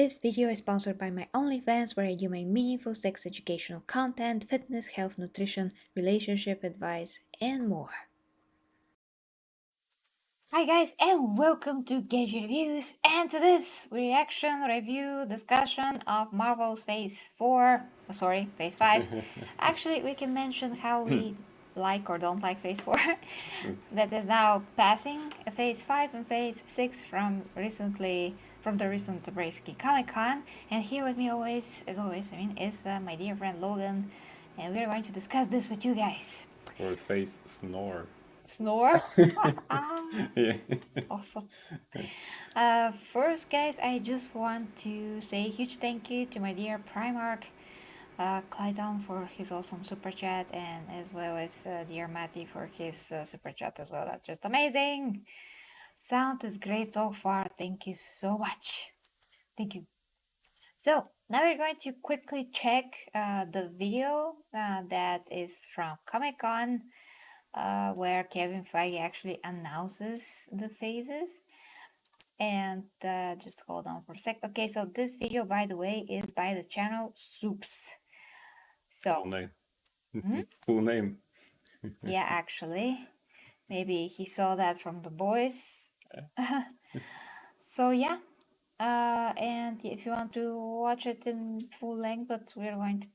This video is sponsored by my OnlyFans, where I do my meaningful sex educational content, fitness, health, nutrition, relationship advice, and more. Hi guys, and welcome to Gadget Reviews, and to this reaction, review, discussion of Marvel's Phase 4, Phase 5. Actually, we can mention how we like or don't like Phase 4. That is now passing Phase 5 and Phase 6 from the recent basically Comic-Con. And here with me always, as always, is my dear friend Logan, and we're going to discuss this with you guys. Or face snore. Snore? Yeah. Awesome. First, guys, I just want to say a huge thank you to my dear Primark Clayton for his awesome super chat, and as well as dear Matty for his super chat as well. That's just amazing. Sound is great so far. Thank you so much. Thank you. So now we're going to quickly check the video that is from Comic-Con, where Kevin Feige actually announces the phases. And just hold on for a sec. Okay, so this video, by the way, is by the channel Soups. So Full name. Full name. yeah, actually, maybe he saw that from the boys. So yeah, and if you want to watch it in full length, but we're going to,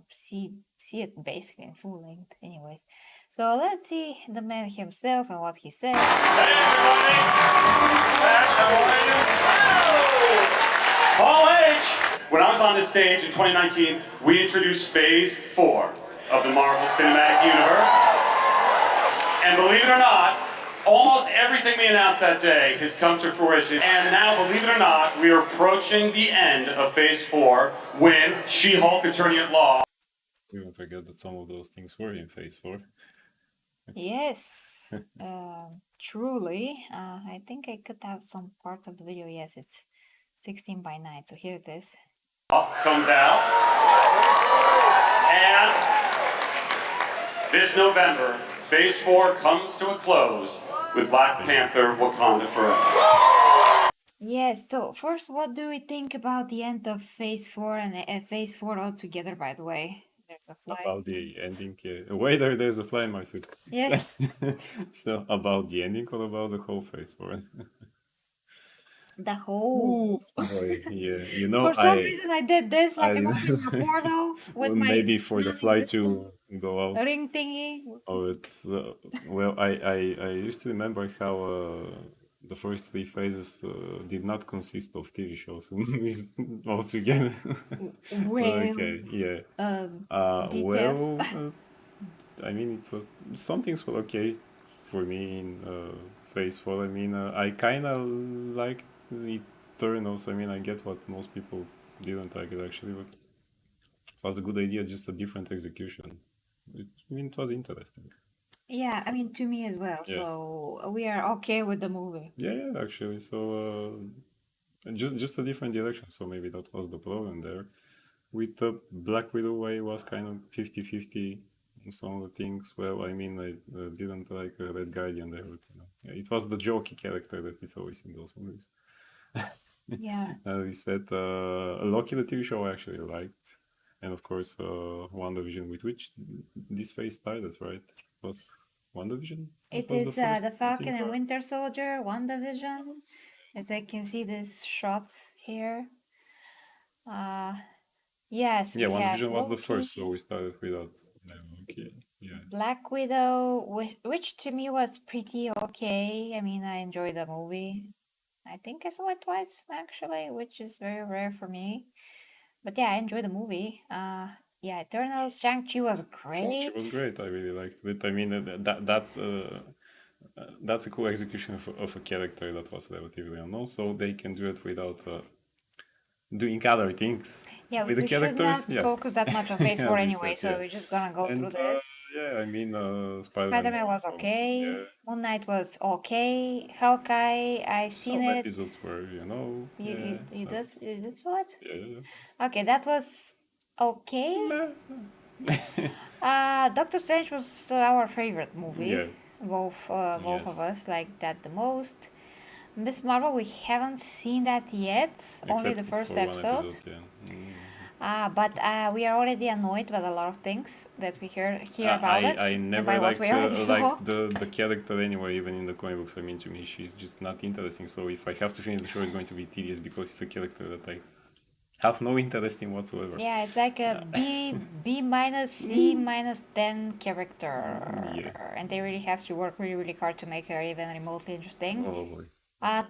see it basically in full length anyways. So let's see the man himself and what he says. Hey everybody! How are you? Paul H! When I was on this stage in 2019, we introduced Phase 4 of the Marvel Cinematic Universe. And believe it or not, almost everything we announced that day has come to fruition. And now, believe it or not, we are approaching the end of Phase 4 when She-Hulk Attorney at Law. We don't forget that some of those things were in Phase 4. Yes, truly. I think I could have some part of the video. Yes, it's 16:9, so here it is. Comes out. And this November, Phase 4 comes to a close with Black Panther Wakanda Forever. Yes, so first, what do we think about the end of Phase 4 and Phase 4 altogether, by the way? There's a fly. About the ending, wait, there's a fly in my suit. Yeah. So, about the ending or about the whole Phase 4? The whole... Boy, yeah, you know, For some reason I did this, like I'm opening a portal with well, my... maybe for the fly to go out. ring thingy. Oh, it's... well, I used to remember how the first 3 phases did not consist of TV shows altogether. Well, okay, yeah. details. Well, I mean, it was... some things were okay for me in Phase 4. I mean, I kind of liked Eternals. I mean, I get what most people didn't like it, actually, but it was a good idea, just a different execution. I mean, it was interesting. Yeah, I mean, to me as well. Yeah. So we are okay with the movie. Yeah, actually. So just a different direction. So maybe that was the problem there. With the Black Widow, I was kind of 50-50 on some of the things. Well, I mean, I didn't like Red Guardian there, but yeah, it was the jokey character that is always in those movies. Yeah. As we said, Loki, the TV show, I actually liked. And of course, WandaVision, with which this phase started, right? It was WandaVision? It is the Falcon and Winter Soldier, WandaVision. As I can see this shot here. Yes, yeah, we WandaVision have was the Loki, first, so we started without Loki. Yeah. Black Widow, which to me was pretty okay. I mean, I enjoyed the movie. I think I saw it twice, actually, which is very rare for me. But yeah, I enjoyed the movie. Yeah, Eternals, Shang-Chi was great. Shang-Chi was great. I really liked it. I mean, that's a cool execution of a character that was relatively unknown, so they can do it without doing other things. Yeah, with the we characters. should not focus that much on Phase 4 As we anyway, said, so yeah. we're just gonna go through this. Yeah, I mean, Spider-Man was okay. Yeah. Moon Knight was okay. Hawkeye, I've seen Some it. episodes were, You did saw it? Yeah. Okay, that was okay. Doctor Strange was our favorite movie. Yeah. Both of Yes. us liked that the most. Miss Marvel, we haven't seen that yet. Only Except the first for one episode. yeah. But we are already annoyed by a lot of things that we hear about it. I and never by what we already saw. liked the character anyway, even in the comic books. I mean, to me, she's just not interesting. So if I have to finish the show, it's going to be tedious because it's a character that I have no interest in whatsoever. Yeah, it's like a B minus C minus 10 character. Yeah. And they really have to work really, really hard to make her even remotely interesting. Oh boy.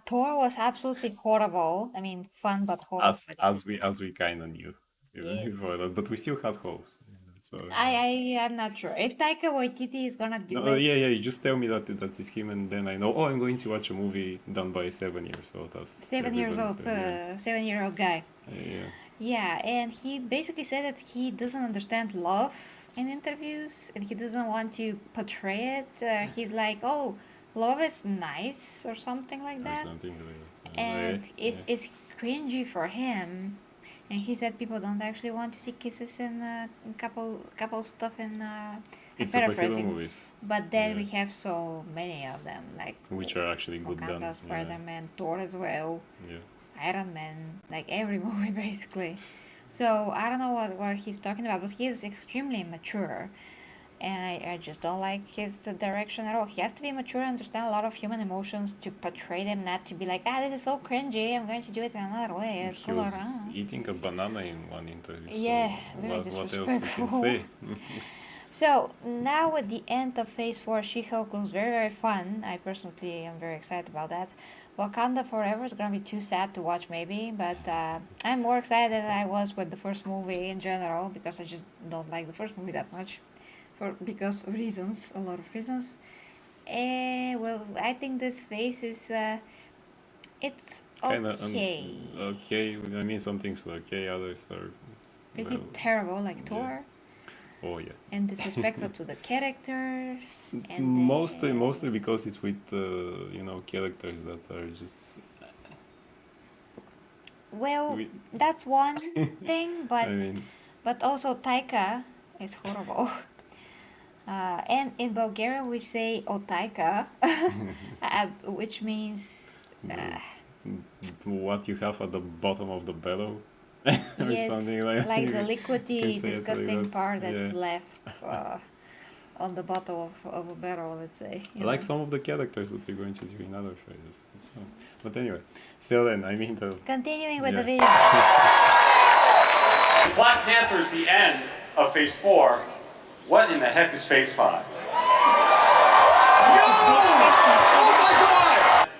Thor was absolutely horrible. I mean, fun but horrible. As we kind of knew even before that, but we still had hopes. So I'm not sure if Taika Waititi is gonna do it. yeah, you just tell me that it's him, and then I know. Oh, I'm going to watch a movie done by a 7-year-old. That's 7 years old, yeah. 7-year-old guy. Yeah. Yeah, and he basically said that he doesn't understand love in interviews and he doesn't want to portray it. He's like, oh, love is nice or something like Or that. something like that. And Yeah. it's cringy for him. And he said people don't actually want to see kisses and couple stuff in It's paraphrasing. superhero movies, But then Yeah. we have so many of them, like which are actually good done. Wakanda, Spider-Man, Thor as well. Yeah. Iron Man, like every movie basically. So I don't know what he's talking about, but he is extremely mature. And I just don't like his direction at all. He has to be mature and understand a lot of human emotions to portray them, not to be like, this is so cringy, I'm going to do it in another way. It's He cool was around. eating a banana in one interview. Yeah, so very what else we disrespectful. can say? So now at the end of Phase 4, She-Hulk looks very, very fun. I personally am very excited about that. Wakanda Forever is gonna be too sad to watch maybe, but I'm more excited than I was with the first movie in general because I just don't like the first movie that much, because of reasons, a lot of reasons. Well, I think this Phase is it's Kinda okay, okay. I mean, some things are okay, others are pretty well, terrible like yeah. Thor. Oh yeah. And disrespectful to the characters and Mostly because it's with characters that are just well, we- that's one thing, but I mean, but also Taika is horrible. And in Bulgarian we say Otaika, which means what you have at the bottom of the barrel or yes, something like the can liquidy, say it like disgusting that. part that's Yeah. left on the bottom of a barrel, let's say. you Like know. some of the characters that we're going to do in other phases. But anyway, still then, I mean Continuing with the Yeah. video. Black Panther's the end of Phase 4. What in the heck is Phase 5?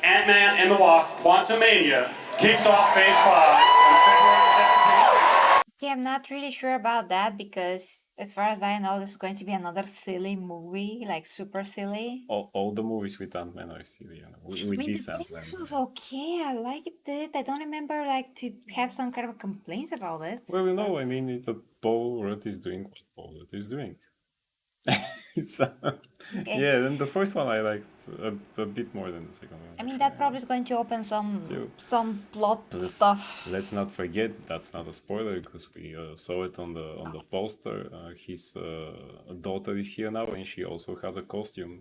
Ant-Man and the Wasp, Quantomania, kicks off Phase 5 on February 17th. Yeah, I'm not really sure about that because, as far as I know, this is going to be another silly movie, like super silly. all the movies with Ant-Man are silly, with I mean, this the Ant-Man. previous was okay. I liked it. I don't remember to have some kind of complaints about it. Well, I mean, that Paul Rudd is doing what Paul Rudd is doing. So, yeah, then the first one I liked a bit more than the second one. I mean, that probably is going to open Still. some plot stuff. Let's not forget that's not a spoiler because we saw it on the poster. His daughter is here now, and she also has a costume.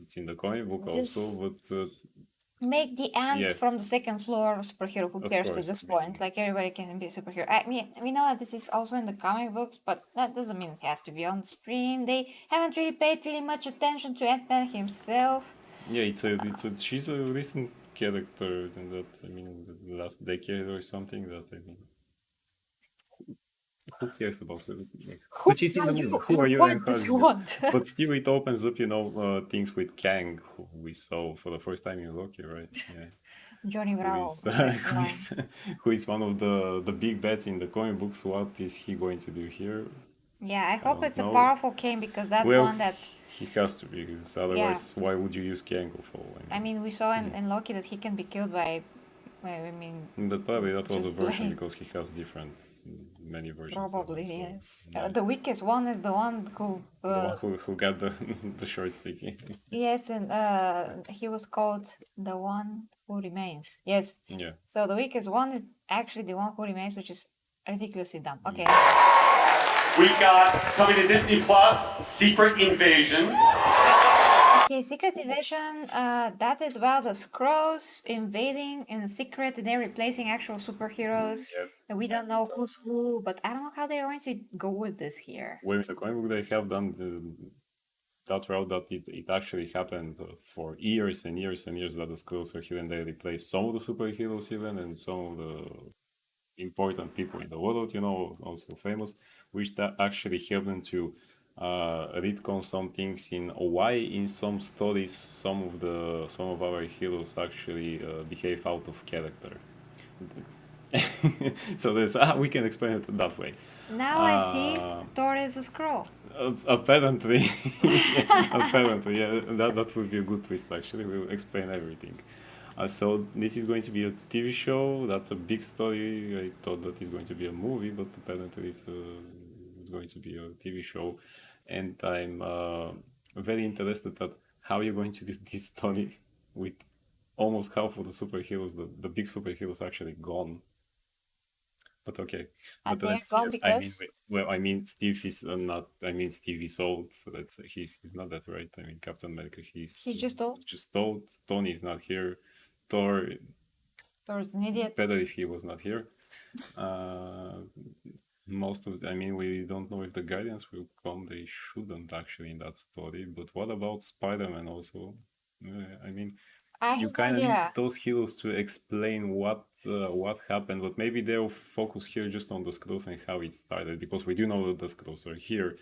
It's in the comic book Just- also, but Make the ant Yeah. from the second floor a superhero. Who Of cares course, to this I mean- point? Like, everybody can be a superhero. I mean, we know that this is also in the comic books, but that doesn't mean it has to be on the screen. They haven't really paid really much attention to Ant-Man himself. yeah, she's a recent character in that. I mean, the last decade or something. That I mean, who cares about it? But she's in the movie. Who are you? What and do how- you want? But still, it opens up, things with Kang, who we saw for the first time in Loki, right? Yeah. Johnny Who Bravo. is, who is one of the big bets in the comic books. What is he going to do here? Yeah, I hope don't it's a know. powerful Kang because that's Well, one that he has to be, because otherwise, why would you use Kang for? I mean we saw in Loki that he can be killed by. Well, I mean, But probably that was just a version plain. because he has many versions. of probably it, so, yes. yeah. The weakest one is the one who. The one who got the short sticky. Yes, and he was called the one who remains. Yes. Yeah. So the weakest one is actually the one who remains, which is ridiculously dumb. Okay. We've got, coming to Disney Plus, Secret Invasion. Okay, Secret Invasion, that is about the Skrulls invading in secret and they're replacing actual superheroes. Yep. And we don't know who's who, but I don't know how they're going to go with this here. With the comic book, they have done that route that it actually happened for years and years and years that the Skrulls are here and they replace some of the superheroes even and some of the important people in the world, also famous, which that actually helped them to retcon some things in why in some stories some of our heroes actually behave out of character. So there's we can explain it that way. Now I see Thor is a Skrull. Apparently, apparently, yeah, that would be a good twist. Actually, we'll explain everything. So this is going to be a TV show. That's a big story. I thought that it's going to be a movie, but apparently it's going to be a TV show, and I'm very interested at how you're going to do this story with almost half of the superheroes, the big superheroes, actually gone. But okay. And But they're let's gone see. I mean, because Steve is not. I mean, Steve is old. Let's say he's not that right. I mean, Captain America. He's just old. Just old. Tony is not here. Thor. Thor's an idiot. Better if he was not here. Most of. I mean, we don't know if the Guardians will come. They shouldn't actually in that story. But what about Spider-Man also? I mean, I you have kind of no need idea. those heroes to explain what happened, but maybe they'll focus here just on the Skrulls and how it started, because we do know that the Skrulls are here,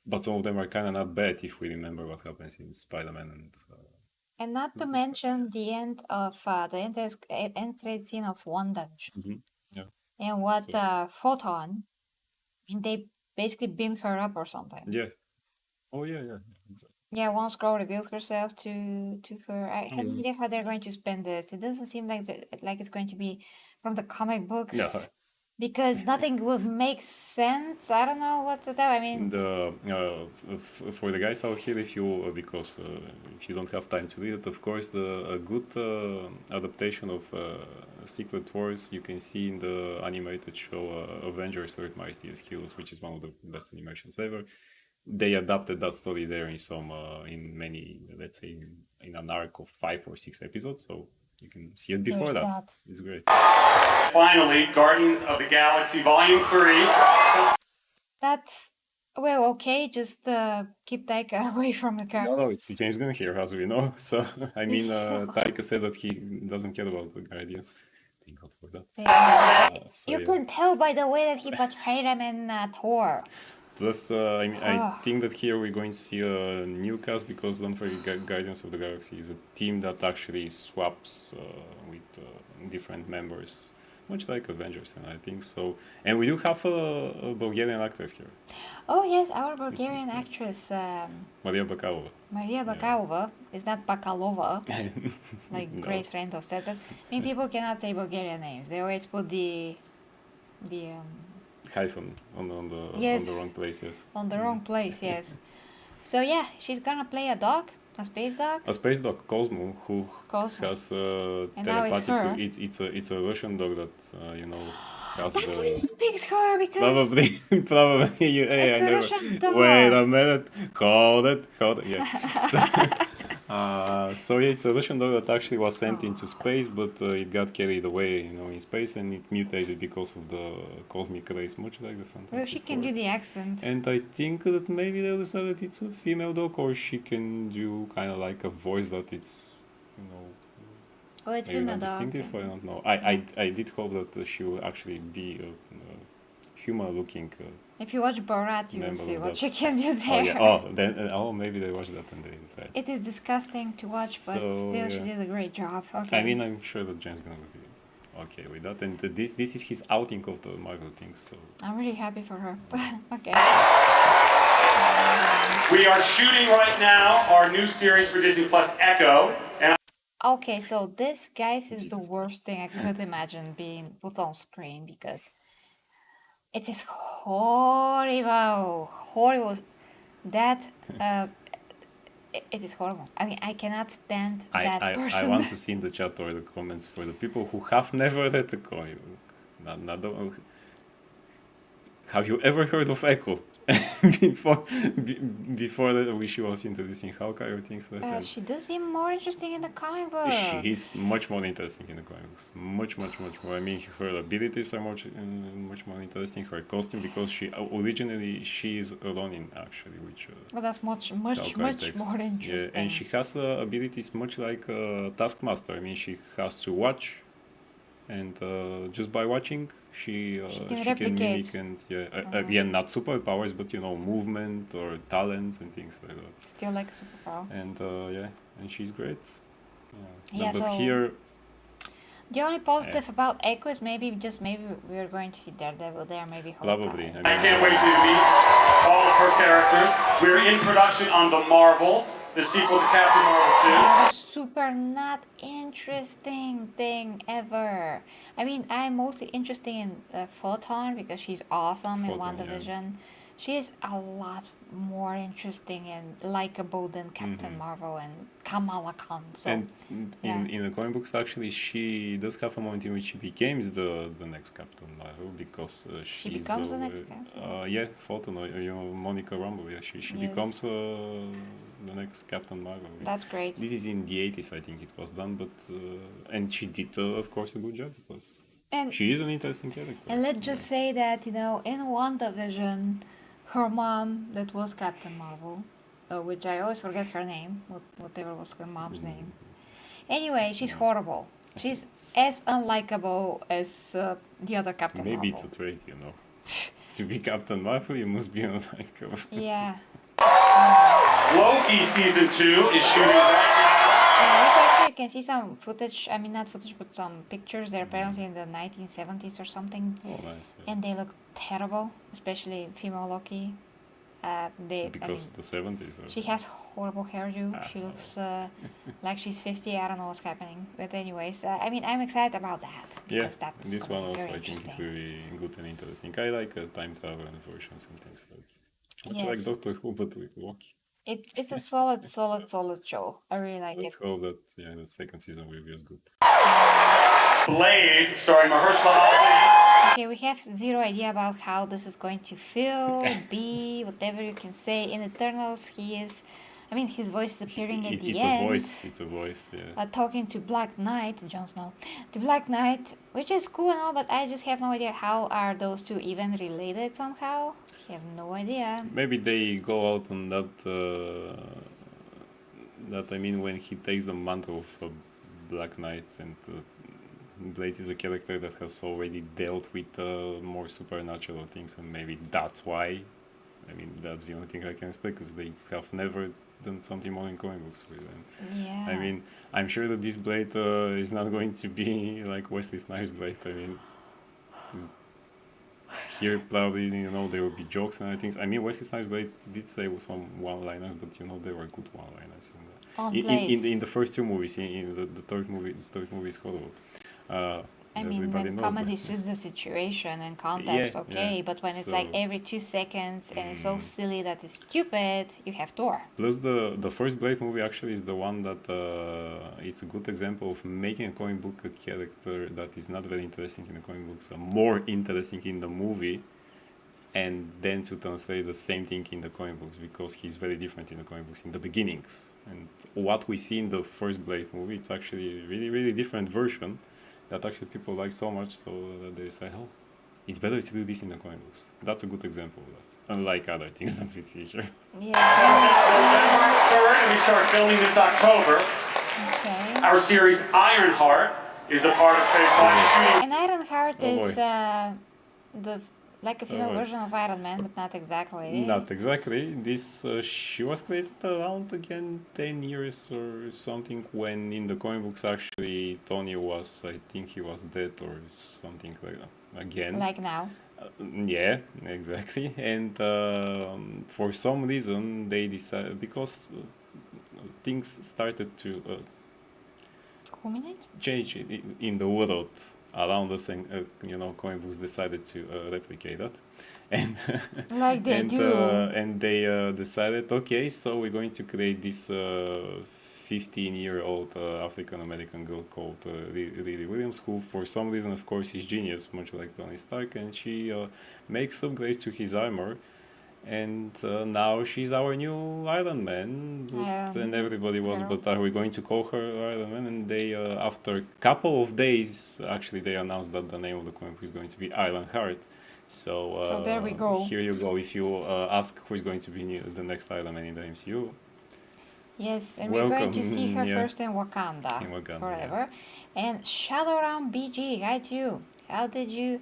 but some of them are kind of not bad if we remember what happens in Spider-Man And not to mention the end of the end credit scene of WandaVision. yeah. And what So, Photon, I mean, they basically beamed her up or something. yeah. Oh yeah, yeah, exactly. Yeah, one Skrull revealed herself to her. I have no idea how they're going to spend this. It doesn't seem like like it's going to be from the comic books. No. Because nothing would make sense. I don't know what to tell. I mean, For the guys out here, if you because if you don't have time to read it, of course, a good adaptation of Secret Wars you can see in the animated show Avengers: Mightiest Heroes, which is one of the best animations ever. They adapted that story there in some in many, let's say, in an arc of 5 or 6 episodes, so you can see it before there's that. that. It's great. Finally, Guardians of the Galaxy Volume 3. That's well, okay. Just keep Taika away from the car. No, it's James Gunn here, as we know. So I mean, Taika said that he doesn't care about the Guardians. Thank God for that. So, You yeah. can tell by the way that he portrayed him in Thor. Plus, I think that here we're going to see a new cast, because don't forget, Guardians of the Galaxy is a team that actually swaps with different members, much like Avengers, and I think so. And we do have a Bulgarian actress here, Oh yes, our Bulgarian actress Maria Bakalova. Maria Bakalova is not Bakalova, like No. Grace Randolph says it. I mean, people cannot say Bulgarian names. They always put the Hyphen on the Yes. wrong place, yes. on the wrong place. Yes. So yeah, she's gonna play a dog, a space dog. A space dog, Cosmo, who Cosmo. has And now it's her. it's a Russian dog that has That's why you picked her because probably you. Hey, It's I a never, Russian dog. Wait a minute, hold it, yeah. So yeah, it's a Russian dog that actually was sent into space, but it got carried away, in space, and it mutated because of the cosmic rays, much like the Fantastic well, she can Four. do the accent. And I think that maybe they decided it's a female dog, or she can do kind of like a voice that it's, Oh, it's maybe female not dog. distinctive. I don't know. I did hope that she will actually be a human-looking. If you watch Borat, you will Member see of what that. she can do Oh there. yeah. Maybe they watched that and they decided. It is disgusting to watch, but So, still, she yeah. did a great job. Okay. I mean, I'm sure that James Gunn will be okay with that. And this is his outing of the Marvel things. So I'm really happy for her. Okay. We are shooting right now our new series for Disney Plus, Echo. And Okay, so this, guys, is the worst thing I could imagine being put on screen because it is horrible. Horrible. That, it is horrible. I mean, I cannot stand that I person. want to see in the chat or the comments for the people who have never read the comic book. Have you ever heard of Echo? before before that, she was introducing Hawkeye or things like that. She does seem more interesting in the comic book. She's much more interesting in the comics. Much more. I mean, her abilities are much more interesting. Her costume, because she originally she's a Ronin actually, which Well, that's much Hawkeye takes. more interesting. Yeah, and she has abilities much like Taskmaster. I mean, she has to watch, and just by watching, she can can replicate. mimic and again, not superpowers, but movement or talents and things like that. Still like a superpower. And and she's great. Yeah, but so- here, The only positive about Echo is maybe we're going to see Daredevil there, maybe Hawkeye. probably. I can't wait for you to meet all of her characters. We're in production on The Marvels, the sequel to Captain Marvel 2. Another super not interesting thing ever. I mean, I'm mostly interested in Photon because she's awesome in Photon, WandaVision. She is a lot more interesting and likable than Captain Marvel and Kamala Khan. So And in the comic books, actually, she does have a moment in which she becomes the next Captain Marvel, because she's becomes the next Captain? Yeah, Photon, Monica Rambeau. Yeah, she Yes. becomes the next Captain Marvel. Yeah. that's great. This is in the 80s, I think it was done, but and she did, of course, a good job, because And she is an interesting character. And let's just say that, in WandaVision, her mom, that was Captain Marvel, which I always forget her name, whatever was her mom's name. Anyway, she's horrible. She's as unlikable as the other Captain Maybe Marvel. it's a trait, To be Captain Marvel, you must be unlikable. Yeah. Loki Season 2 is shooting right You can see some footage, I mean not footage, but some pictures. They're apparently in the 1970s or something. Oh, nice. Yeah. And they look terrible, especially female Loki. Because the 70s. She has horrible hairdo. She looks like she's 50. I don't know what's happening. But anyways, I mean, I'm excited about that. Yeah, Because that's this gonna one be also very I think it interesting. will be good and interesting. I like time travel and versions and things like that. Much like Yes. Doctor Who, but with Loki. It's a solid show. I really like Let's it. hope that the second season will be as good. now. Blade, starring Mahershala Ali. Okay, we have zero idea about how this is going to feel, be, whatever you can say. In Eternals, his voice is appearing at the It's end. It's a voice, yeah. Talking to Black Knight, Jon Snow, to Black Knight, which is cool and all, but I just have no idea how are those two even related somehow. I have no idea. Maybe they go out on that. When he takes the mantle of Black Knight, and Blade is a character that has already dealt with more supernatural things, and maybe that's why. I mean, that's the only thing I can explain, because they have never done something more in comic books with them. Yeah. I mean, I'm sure that this Blade is not going to be like Wesley Snipes' Blade. I mean, here probably there will be jokes and other things. I mean, Wesley Snipes' Blade did say some one-liners, but they were good one-liners. In the first two movies, in the third movie is horrible. I mean, everybody when knows comedy that. suits the situation and context, Yeah, okay, yeah. but when it's So- like every 2 seconds and it's so silly that it's stupid, you have Thor. Plus, the first Blade movie actually is the one that it's a good example of making a comic book a character that is not very interesting in the comic books, more interesting in the movie, and then to translate the same thing in the comic books, because he's very different in the comic books in the beginnings. And what we see in the first Blade movie, it's actually a really, really different version that actually people like so much, so that they say, oh, it's better to do this in the comic books. That's a good example of that, unlike other things that we see here. Yeah. November 3rd, and we start filming this October. Okay. Our series Ironheart is a part of Phase 5 shooting. And Ironheart Oh, is boy. like a female boy. version of Iron Man, but not exactly. Not exactly. This she was created around again 10 years or something, when in the comic books actually Tony was, I think he was dead or something like that. Again. Like now. Yeah, exactly. And for some reason they decided, because things started to Culminate? change in the world around us, and comic books decided to replicate that, and Like they and, do. And they decided, okay, so we're going to create this 15-year-old African American girl called Riri Williams, who for some reason, of course, is genius, much like Tony Stark, and she makes upgrades to his armor, and now she's our new Iron Man. And everybody was, girl. but are we going to call her Iron Man? And they, after a couple of days, actually, they announced that the name of the comic is going to be Ironheart. So there we go. Here you go. If you ask who is going to be the next Iron Man in the MCU, Yes, and we're going to welcome, see her yeah. first in Wakanda, In Wakanda, forever. And Shadowrun BG, hi to you. How did you,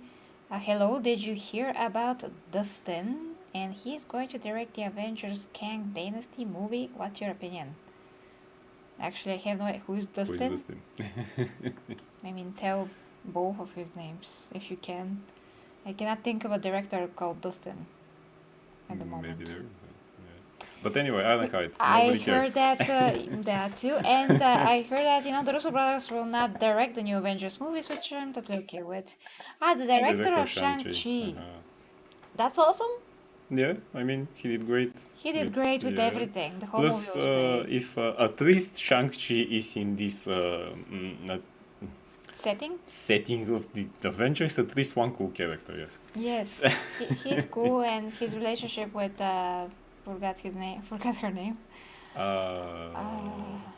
hello, did you hear about Dustin? And he's going to direct the Avengers Kang Dynasty movie. What's your opinion? Actually, I have no idea. Who's who is Dustin? Dustin? I mean, tell both of his names if you can. I cannot think of a director called Dustin at the moment. Maybe there. Yeah. But anyway, Ironheart. I Nobody heard cares. that too, and I heard that the Russo brothers will not direct the new Avengers movies, which I'm totally okay with. The director of Shang-Chi. That's awesome. Yeah, I mean, he did great. He did great with yeah. everything. The whole Plus, movie was great. if at least Shang-Chi is in this Setting? setting of the Avengers, at least one cool character, yes. Yes, he's cool, and his relationship with forgot her name.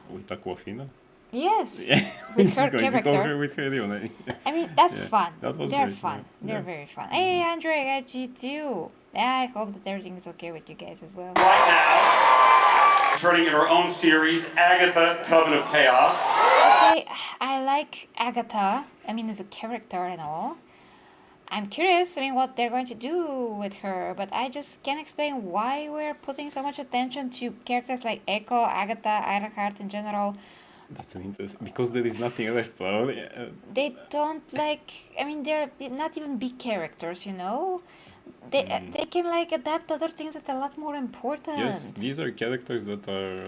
With Aquafina. Yes, Yeah, with he's her going to call character. her with her real name. I mean, that's Yeah, fun. that was They're great, fun. yeah. They're Yeah. very fun. Hey, Andre, I got you too. I hope that everything is okay with you guys as well. Right now, turning in her own series, Agatha, Coven of Chaos. Okay, I like Agatha. I mean, as a character and all. I'm curious, I mean, what they're going to do with her, but I just can't explain why we're putting so much attention to characters like Echo, Agatha, Ironheart in general. That's an interesting, because there is nothing left, probably. They don't like, I mean, they're not even big characters, you know? They can like adapt other things that are a lot more important. Yes, these are characters that are,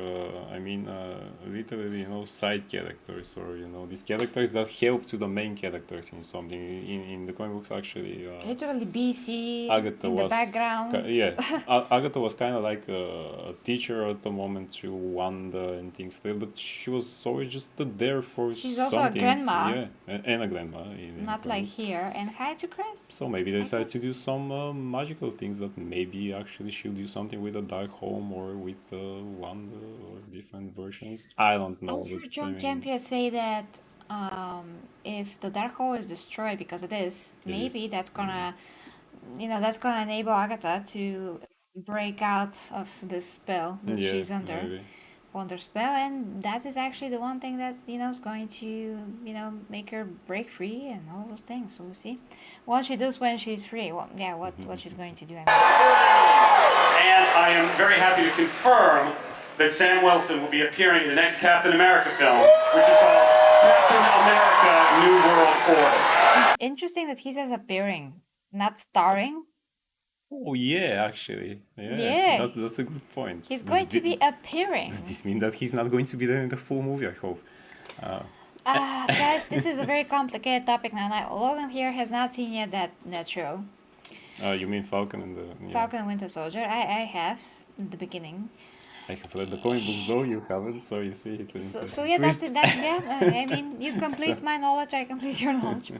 literally, side characters, or, these characters that help to the main characters in something. In the comic books, actually, Literally BC Agatha in the was, background. Agatha was kind of like a teacher at the moment to Wanda and things like that, but she was always just there for She's also a something. grandma. Yeah, and a grandma. In Not the like comic. here. And hi to Chris. So maybe they decided to do some magical things that maybe actually she'll do something with a Darkholm or with Wanda or different versions. I don't know. I heard but, John I mean, Campia say that if the Darkhold is destroyed, because it is, It maybe is. that's gonna, that's gonna enable Agatha to break out of the spell that yeah, she's under. maybe. Under spell, and that is actually the one thing that is going to make her break free and all those things. So we'll see what she does when she's free. Well, yeah, what she's going to do. I mean. And I am very happy to confirm that Sam Wilson will be appearing in the next Captain America film, which is called Captain America New World Order. Interesting that he says appearing, not starring. Oh yeah, actually. Yeah. That's a good point. He's going to be appearing. Does this mean that he's not going to be there in the full movie? I hope. Guys, this is a very complicated topic now. Logan here has not seen yet that show, You mean Falcon and the? Yeah. Falcon and Winter Soldier. I have in the beginning. I have read the comic books though. You haven't, so you see it's an So interesting yeah, that's twist. it. I mean, you complete my knowledge, I complete your knowledge.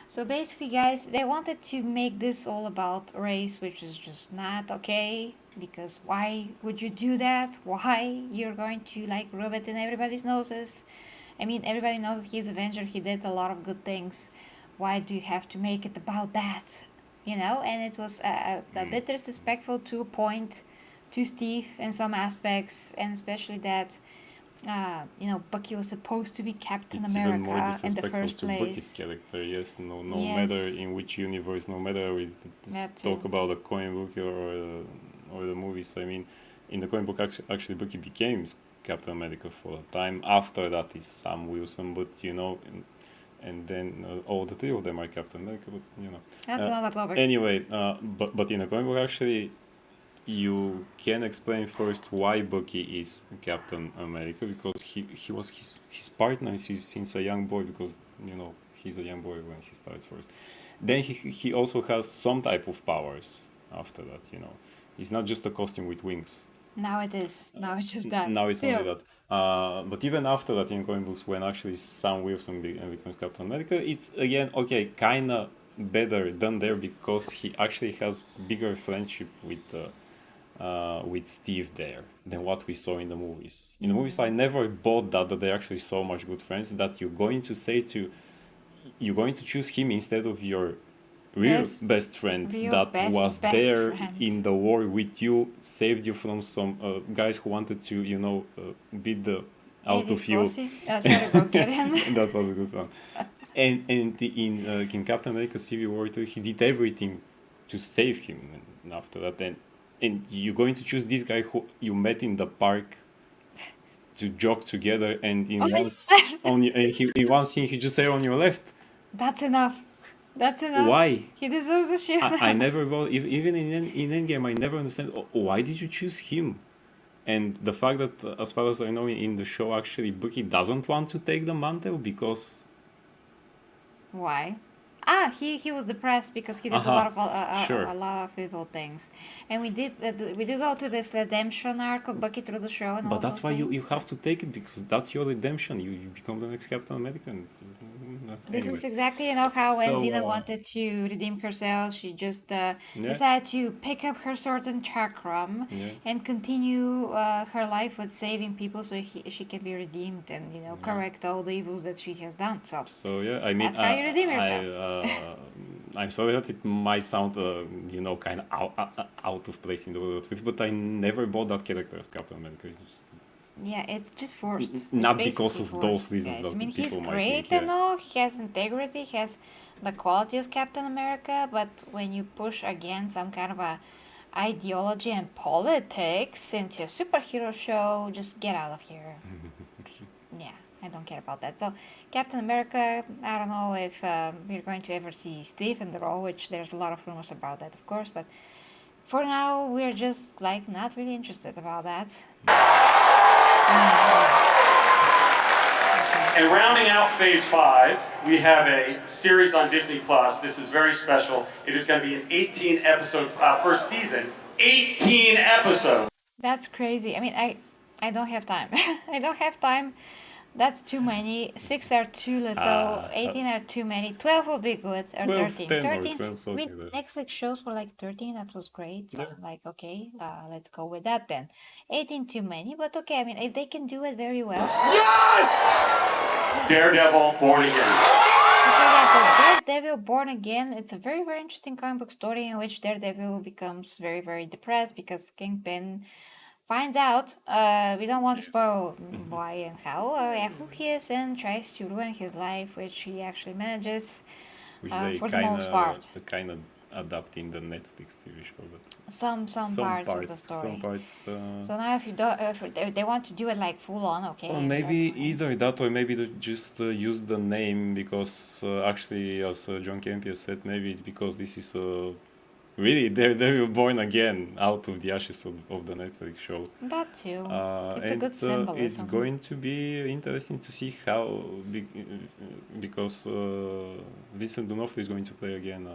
So basically, guys, they wanted to make this all about race, which is just not okay. Because why would you do that? Why you're going to rub it in everybody's noses? I mean, everybody knows that he's Avenger. He did a lot of good things. Why do you have to make it about that? And it was a bit disrespectful to a point to Steve in some aspects, and especially that. Bucky was supposed to be Captain It's even more America in the disrespectful first to Bucky's place. character. Yes, no Yes. matter in which universe, no matter we That talk too. about the comic book or the movies. I mean, in the comic book, actually Bucky became Captain America for a time. After that is Sam Wilson, but and then all the three of them are Captain America. But That's another topic. Anyway, but in the comic book, actually, you can explain first why Bucky is Captain America, because he was his partner since a young boy, because he's a young boy when he starts first. Then he also has some type of powers after that. He's not just a costume with wings. Now it is. Now it's just that. Now it's Still. only that. But even after that, in comic books, when actually Sam Wilson becomes Captain America, it's again kinda better done there, because he actually has bigger friendship with with Steve there than what we saw in the movies. In the movies, I never bought that they're actually so much good friends that you're going to choose him instead of your real best friend real that best was friend. there in the war with you, saved you from some guys who wanted to, beat the out Eddie of you. Fossey. Sorry, Bulgarian. That was a good one. And in Captain America Civil War 2, he did everything to save him. And after that, and you're going to choose this guy who you met in the park to jog together, and in one scene he just said on your left. That's enough. That's enough. Why? He deserves a shield. I never even in Endgame I never understand why did you choose him. And the fact that, as far as I know, in the show, actually, Bucky doesn't want to take the mantle because... Why? He was depressed because he did a lot of evil things, and we do go to this redemption arc of Bucky through the show. And but all that's those why you things. have to take it, because that's your redemption. You become the next Captain America. This Anyway. is exactly how when So, Xena wanted to redeem herself, she just decided to pick up her sword and chakram and continue her life with saving people, so she can be redeemed and correct all the evils that she has done. So yeah, I mean, that's how you redeem yourself. I'm sorry that it might sound, kind of out of place in the world of Twitter, but I never bought that character as Captain America. Yeah, it's just forced. Not It's because basically of those forced, reasons guys. that I mean, people he's might great think, and all. He has integrity. He has the quality as Captain America. But when you push against some kind of a ideology and politics into a superhero show, just get out of here. Yeah, I don't care about that. So, Captain America, I don't know if we're going to ever see Steve in the role, which there's a lot of rumors about that, of course. But for now, we're just not really interested about that. And rounding out Phase 5, we have a series on Disney Plus. This is very special. It is going to be an 18-episode first season. 18 episodes. That's crazy. I mean, I don't have time. I don't have time. That's too many. 6 are too little. 18 are too many. 12 will be good. Or 12, 13. 10 or 13. 12, something I mean, like that. Netflix shows were like 13. That was great. So I'm like, okay, let's go with that then. 18 too many, but okay. I mean, if they can do it very well. Yes! Daredevil Born Again. Okay, yeah, so Daredevil Born Again, it's a very, very interesting comic book story in which Daredevil becomes very, very depressed because Kingpin finds out, we don't want to spoil why and how, who he is, and tries to ruin his life, which he actually manages Which they for the most part. kind of adapt in the Netflix TV show, but Some parts of the story. Some parts. So now if they want to do it like full on, okay. Or maybe that's fine. either that, or maybe they just use the name because actually, as John Campia said, maybe it's because this is really Daredevil Born Again out of the ashes of the Netflix show. That too. It's a And good symbolism. it's going to be interesting to see how, because Vincent D'Onofrio is going to play again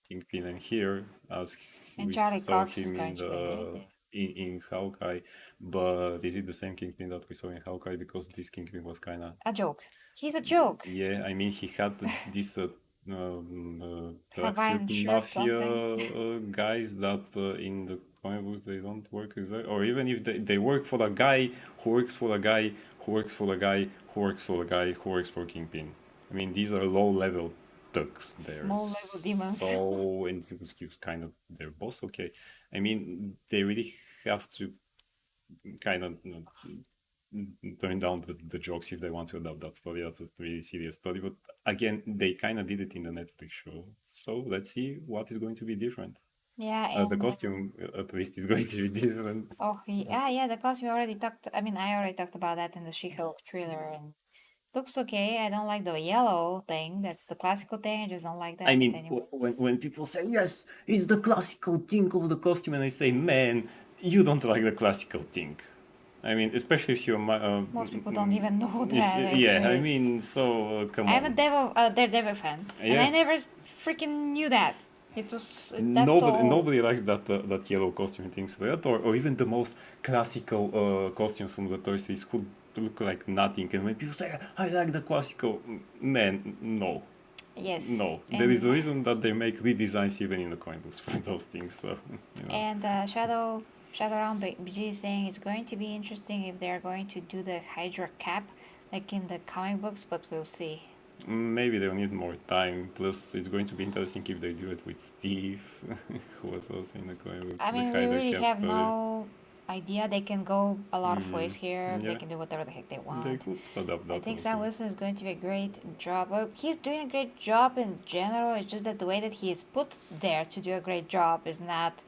Kingpin, and here as And we Charlie saw Cox is him going to be in Hawkeye, but is it the same Kingpin that we saw in Hawkeye? Because this Kingpin was kind of a joke. He's a joke. yeah. I mean, he had this Hawaiian tracksuit shirt, mafia guys that in the comic books they don't work exactly, or even if they work for a guy who works for a guy who works for a guy who works for a guy who works for Kingpin. I mean, these are low level thugs there. Small level demons. So, and because he's kind of their boss, okay. I mean, they really have to kind of turn down the jokes if they want to adapt that story. That's a really serious story. But again, they kind of did it in the Netflix show. So let's see what is going to be different. Yeah, and The costume, at least, is going to be different. oh yeah, the costume I already talked about that in the She-Hulk trailer, and looks okay. I don't like the yellow thing. That's the classical thing. I just don't like that. I mean, anyway. when people say, yes, it's the classical thing of the costume, and I say, man, you don't like the classical thing. I mean, especially if you're... Most people don't even know that. Yeah, I exists. mean, so come on. I'm a Daredevil fan, and Yeah. I never freaking knew that. It was that's all. Nobody likes that yellow costume and things like that, or even the most classical costumes from the Toy Stories could look like nothing. And when people say, I like the classical, man, no. Yes. No. There is a reason that they make redesigns even in the comic books for those things. So, And Shadow Shadowrun BG is saying it's going to be interesting if they're going to do the Hydra cap like in the comic books, but we'll see. Maybe they'll need more time. Plus, it's going to be interesting if they do it with Steve, who was also in the comic book. I mean, the we Hydra really cap have story. no idea. They can go a lot of ways here. They Yeah. can do whatever the heck they want. They could adapt that. I think also. Sam Wilson is going to be a great job. Well, he's doing a great job in general. It's just that the way that he is put there to do a great job is not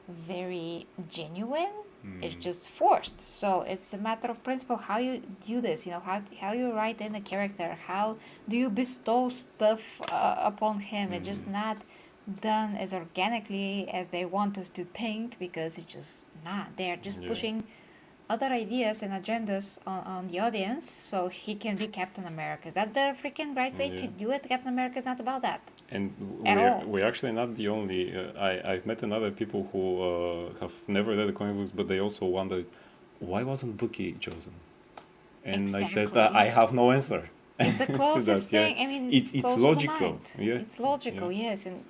very genuine. It's just forced. So it's a matter of principle how you do this. You know, how you write in a character. How do you bestow stuff upon him? It's just not done as organically as they want us to think, because it's just not. They're just Yeah. pushing other ideas and agendas on the audience so he can be Captain America. Is that the freaking right way to Yeah. do it? Captain America is not about that. And At all. we're actually not the only. I've met another people who have never read the comic books, but they also wondered why wasn't Bucky chosen. And I said Exactly. I have no answer. It's the to closest that, yeah. thing. I mean, It's close to the logical. mind. Yeah. It's logical, Yeah. yes. And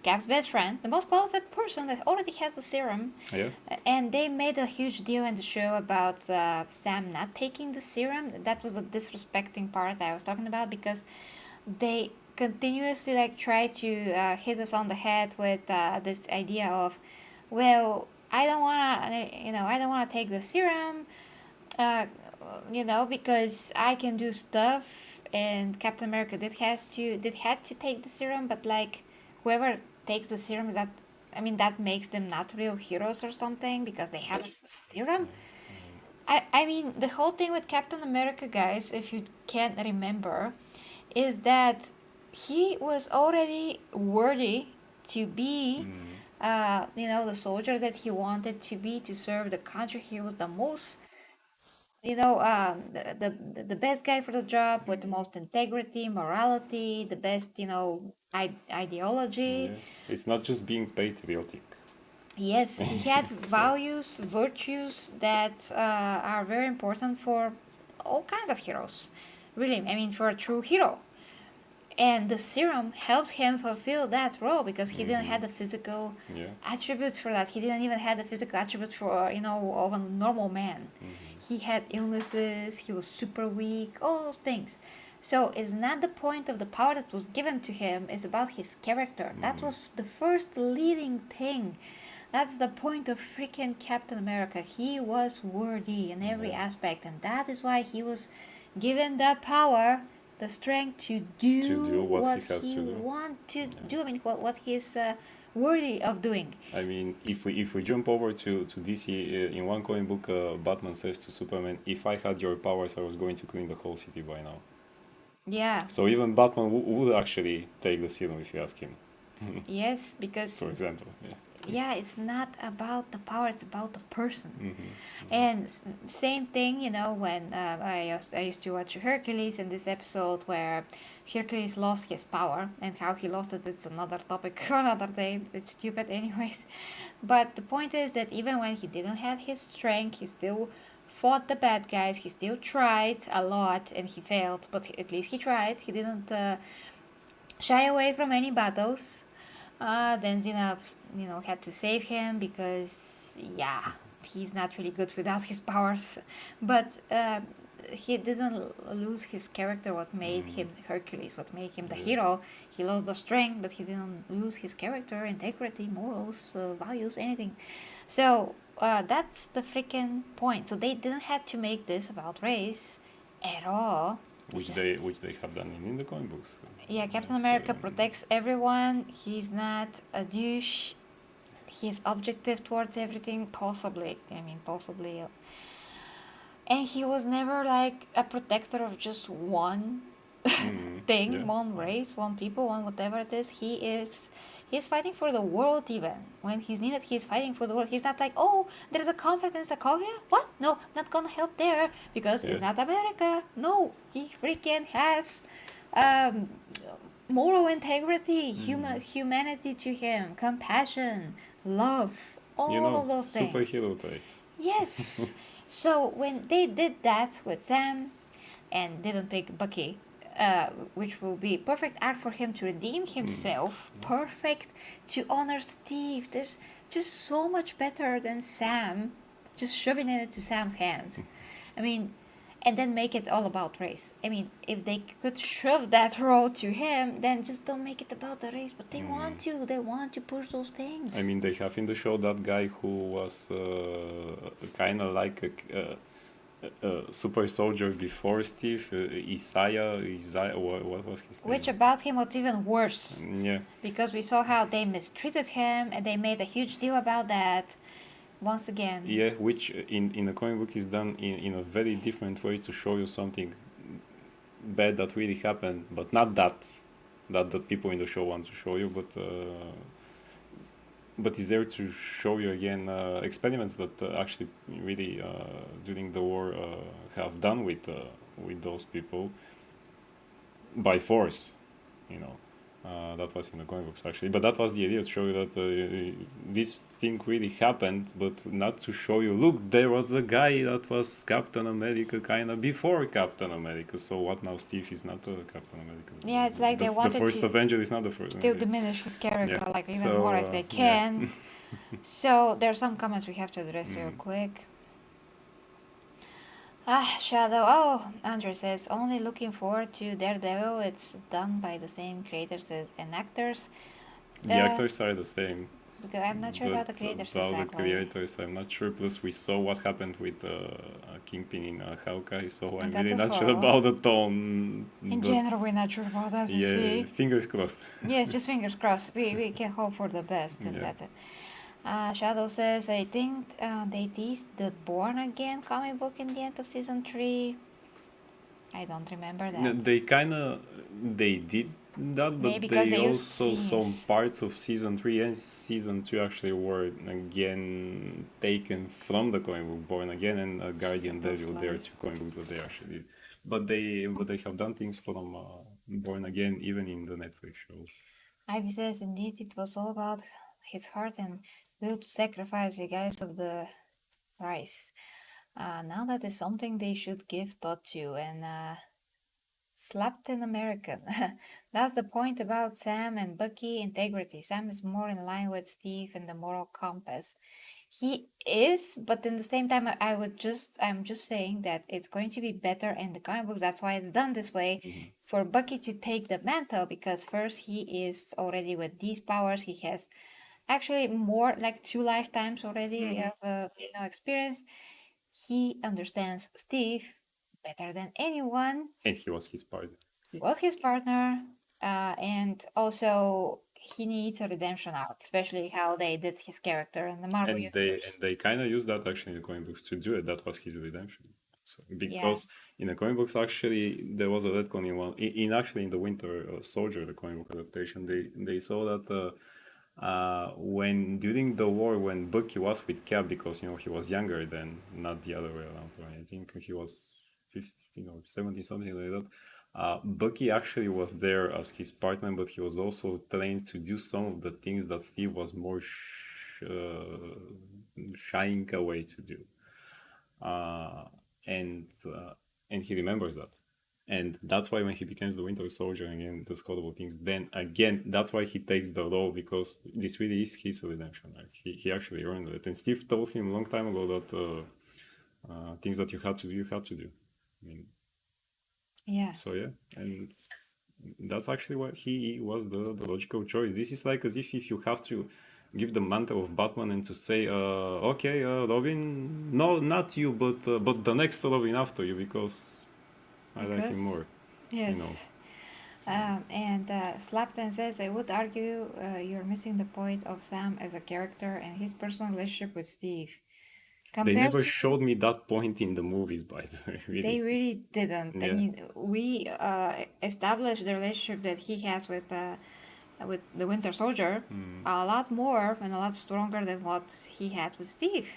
Cap's best friend, the most qualified person that already has the serum, Yeah. and they made a huge deal in the show about Sam not taking the serum. That was the disrespecting part I was talking about, because they continuously like try to hit us on the head with this idea of, well, I don't wanna take the serum, because I can do stuff, and Captain America had to take the serum, but like whoever takes the serum, that makes them not real heroes or something because they have a serum. I mean, the whole thing with Captain America, guys, if you can't remember, is that he was already worthy to be, the soldier that he wanted to be, to serve the country. He was the most, the best guy for the job, with the most integrity, morality, the best, ideology. Yeah. It's not just being patriotic. Yes, he had values, virtues that are very important for all kinds of heroes. Really, I mean, for a true hero. And the serum helped him fulfill that role, because he didn't have the physical Yeah. attributes for that. He didn't even have the physical attributes for, of a normal man. He had illnesses, he was super weak, all those things. So it's not the point of the power that was given to him, it's about his character. That was the first leading thing. That's the point of freaking Captain America. He was worthy in every aspect, and that is why he was given the power, the strength to do what he has he to do. want to do. I mean, what he's worthy of doing. I mean, if we jump over to DC, in one comic book, Batman says to Superman, "If I had your powers, I was going to clean the whole city by now." Yeah. So even Batman would actually take the serum if you ask him, Yes, because for example. Yeah. yeah, it's not about the power, it's about the person. Mm-hmm. And same thing, when I used to watch Hercules, in this episode where Hercules lost his power, and how he lost it, it's another topic for another day. It's stupid anyways. But the point is that even when he didn't have his strength, he still fought the bad guys. He still tried a lot, and he failed, but at least he tried. He didn't shy away from any battles. Then Xena, had to save him because, yeah, he's not really good without his powers. But he didn't lose his character, what made him Hercules, what made him the hero. He lost the strength, but he didn't lose his character, integrity, morals, values, anything. So that's the freaking point. So they didn't have to make this about race at all. Which they have done in the comic books. Yeah, Captain America protects everyone. He's not a douche. He's objective towards everything, possibly. And he was never like a protector of just one thing, Yeah. one race, one people, one whatever it is. He's fighting for the world even. When he's needed, he's fighting for the world. He's not like, oh, there's a conflict in Sokovia? What? No, not gonna help there because it's not America. No, he freaking has moral integrity, humanity to him, compassion, love, all of those things. Superhero traits. Yes. So when they did that with Sam and didn't pick Bucky, which will be perfect arc for him to redeem himself, perfect to honor Steve. This just so much better than Sam, just shoving it into Sam's hands. I mean, and then make it all about race. I mean, if they could shove that role to him, then just don't make it about the race. But they want to push those things. I mean, they have in the show that guy who was kind of like a super soldier before Steve, Isaiah, what was his name? Which about him was even worse. Yeah. Because we saw how they mistreated him and they made a huge deal about that. Once again. Yeah, which in the comic book is done in a very different way to show you something bad that really happened, but not that the people in the show want to show you, but is there to show you again experiments that actually really during the war have done with those people by force, you know. That was in the comic books actually, but that was the idea, to show you that this thing really happened, but not to show you, look, there was a guy that was Captain America kind of before Captain America, so what now, Steve is not Captain America. Yeah, it's like they wanted the first to Avenger is not the first still Avenger. diminish his character, Yeah. like even So, more if they can. So there are some comments we have to address real quick. Shadow. Oh, Andre says, only looking forward to Daredevil. It's done by the same creators and actors. The actors are the same. Because I'm not sure about the creators about exactly. the creators, I'm not sure. Plus, we saw what happened with Kingpin in Hawkeye, so I'm And that really was not sure horrible. about the tone. In but general, we're not sure about that. We'll yeah, see. fingers crossed. Yes, just fingers crossed. We can hope for the best, and Yeah. that's it. Shadow says, I think they teased the Born Again comic book in the end of season 3. I don't remember that. They did that, but Maybe because they used also some scenes. parts of season 3 and season 2 actually were again taken from the comic book Born Again and Guardian Those Devil. There are lies. 2 comic books that they actually did. But they have done things from Born Again even in the Netflix show. Ivy says, indeed, it was all about his heart and will to sacrifice the guys of the rice. Now that is something they should give thought to, and slapped an American. That's the point about Sam and Bucky integrity. Sam is more in line with Steve and the moral compass. He is, but in the same time, I'm just saying that it's going to be better in the comic books. That's why it's done this way, for Bucky to take the mantle, because first he is already with these powers. He has actually more like 2 lifetimes already of experience. He understands Steve better than anyone. And he was his partner. He was his partner, and also he needs a redemption arc, especially how they did his character in the Marvel And universe. they kind of used that actually in the comic books to do it. That was his redemption. So, because in the comic books actually there was a retcon in the Winter Soldier, the comic book adaptation. They saw that when during the war, when Bucky was with Cap, because he was younger then, not the other way around. I think he was 15 or 17, something like that. Bucky actually was there as his partner, but he was also trained to do some of the things that Steve was more shying away to do, and he remembers that. And that's why when he becomes the Winter Soldier again, the horrible things, then again, that's why he takes the role, because this really is his redemption. Like he actually earned it. And Steve told him a long time ago that things that you had to do. I mean, Yeah. so yeah, and that's actually why he was the logical choice. This is like as if you have to give the mantle of Batman and to say, okay, Robin, no, not you, but the next Robin after you, because I like him more. Yes. And Slapton says, I would argue you're missing the point of Sam as a character and his personal relationship with Steve. They never showed me that point in the movies, by the way. Really. They really didn't. Yeah. I mean, we established the relationship that he has with the Winter Soldier a lot more and a lot stronger than what he had with Steve.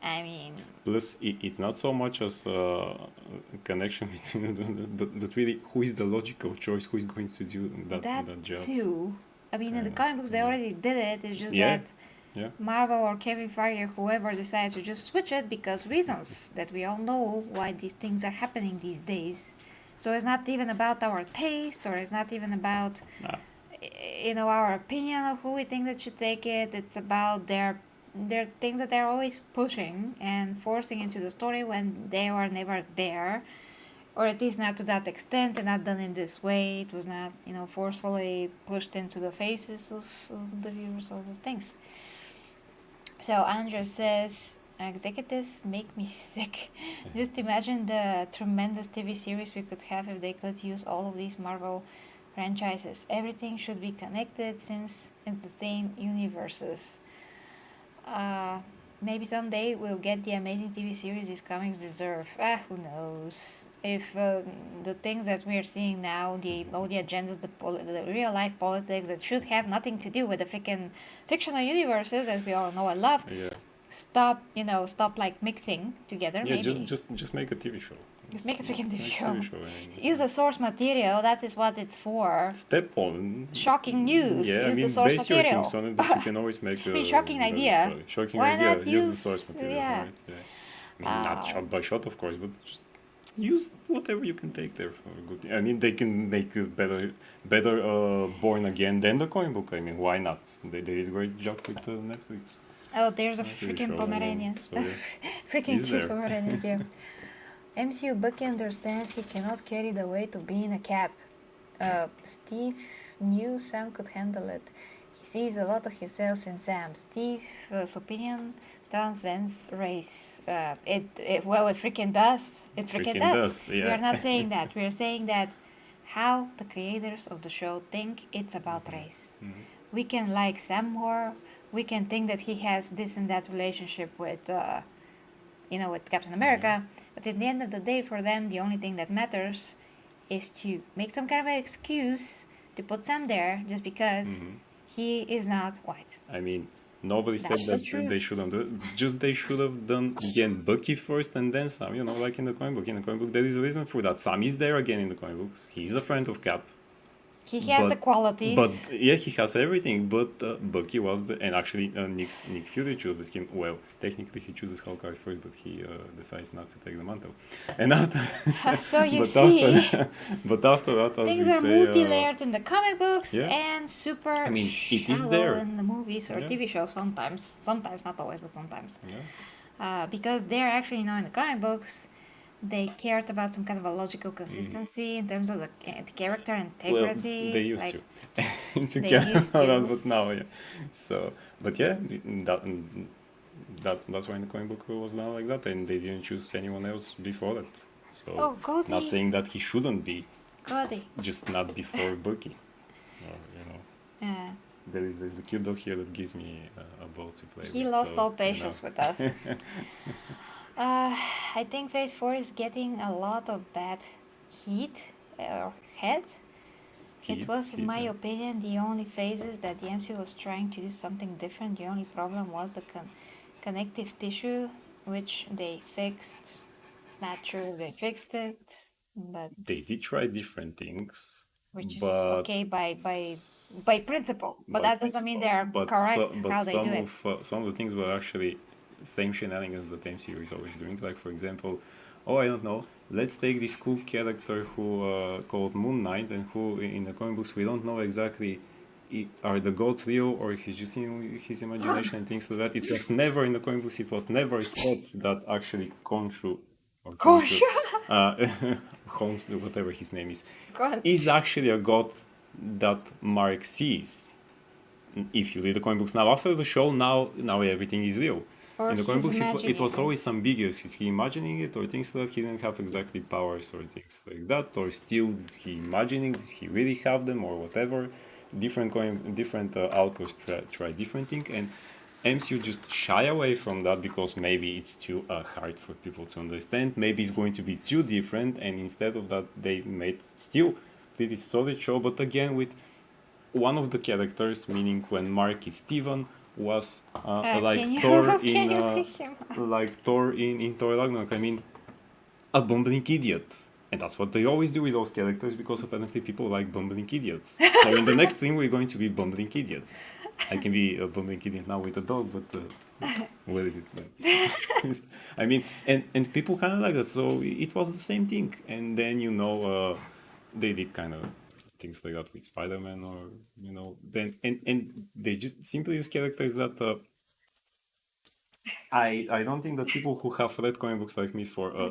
I mean, plus it's not so much as a connection between, but really, who is the logical choice? Who is going to do that job? Too. I mean, in the comic books, they already did it. It's just Yeah. that Yeah. Marvel or Kevin Feige or whoever decides to just switch it because reasons that we all know why these things are happening these days. So it's not even about our taste, or it's not even about Nah. our opinion of who we think that should take it. It's about their things that they're always pushing and forcing into the story when they were never there, or at least not to that extent and not done in this way. It was not forcefully pushed into the faces of the viewers, all those things. So Andrew says, executives make me sick. Just imagine the tremendous TV series we could have if they could use all of these Marvel franchises. Everything should be connected since it's the same universes. Maybe someday we'll get the amazing TV series these comics deserve. Who knows? If the things that we are seeing now, all the agendas, the real life politics that should have nothing to do with the freaking fictional universes that we all know and love, Yeah. stop like mixing together. Yeah. Maybe Just make a TV show. just make a freaking TV Make show. and Use the source material. That is what it's for. step on. Shocking news. Yeah, Use I the mean, source base your material. things on it, but you can always make a Shocking another idea. story. Shocking Why idea. not Use the use- source material. yeah. Right? Yeah. I mean, not shot by shot, of course, but just use whatever you can take there for good. I mean, they can make a better Born Again than the comic book. I mean, why not? They did a great job with Netflix. Oh, there's a TV freaking show, Pomeranian. so, yeah. Freaking He's cute there. Pomeranian here. MCU Bucky understands he cannot carry the weight of being a cap. Steve knew Sam could handle it. He sees a lot of himself in Sam. Steve's opinion transcends race. It freaking does. It freaking does. We yeah. are not saying that. We are saying that how the creators of the show think it's about race. Mhm. We can like Sam more. We can think that he has this and that relationship with, with Captain America. But at the end of the day, for them, the only thing that matters is to make some kind of an excuse to put Sam there just because Mhm. he is not white. I mean, nobody said That's the that truth. they shouldn't do it. Just they should have done again Bucky first and then Sam. Like in the comic book. In the comic book, there is a reason for that. Sam is there again in the comic books. He's a friend of Cap. He has the qualities. But yeah, he has everything. But Bucky was and actually Nick Fury chooses him. Well, technically he chooses Hawkeye first, but he decides not to take the mantle. And after, So you but see, but after that, as things we are say, multi-layered in the comic books yeah. and super I mean, it is shallow there. in the movies or Yeah. TV shows sometimes. Sometimes, not always, but sometimes. yeah. Because they're actually, in the comic books, they cared about some kind of a logical consistency in terms of the character integrity. Well, they used like, to. To they get used that, to. but now, yeah. So, but yeah, that's why in the comic book was done like that, and they didn't choose anyone else before that. So, Oh, Cody. not saying that he shouldn't be, Cody. just not before Bucky. Yeah. There's a cute dog here that gives me a ball to play He with. lost so, all patience with us. I think Phase 4 is getting a lot of bad heat or head. It was, in my opinion, the only phases that the MCU was trying to do something different. The only problem was the connective tissue, which they fixed. Not sure they fixed it, but They did try different things, which is but okay by principle. But that doesn't mean they are correct how they do it. Some of the things were actually same shenanigans that MCU is always doing. Like, for example, I don't know, let's take this cool character who called Moon Knight, and who in the comic books we don't know exactly are the gods real or he's just in his imagination and things like that. It was never in the comic books. It was never said that actually Khonshu or Khonshu, whatever his name is actually a god that Mark sees. If you read the comic books now, after the show, now everything is real. Or In the comic he's books, it was imagining always ambiguous. Is he imagining it, or things like that? He didn't have exactly powers or things like that, or still is he imagining? Does he really have them, or whatever? Different authors try different things, and MCU just shy away from that because maybe it's too hard for people to understand. Maybe it's going to be too different, and instead of that, they made still did this solid show, but again with one of the characters, meaning when Mark is Steven, was like Thor in Thor Ragnarok. I mean, a bumbling idiot. And that's what they always do with those characters, because apparently people like bumbling idiots. So in the next film, we're going to be bumbling idiots. I can be a bumbling idiot now with a dog, but what is it? I mean, and people kind of like that. So it was the same thing. And then, they did kind of things like that with Spider-Man, or, then, and they just simply use characters that I don't think that people who have read comic books like me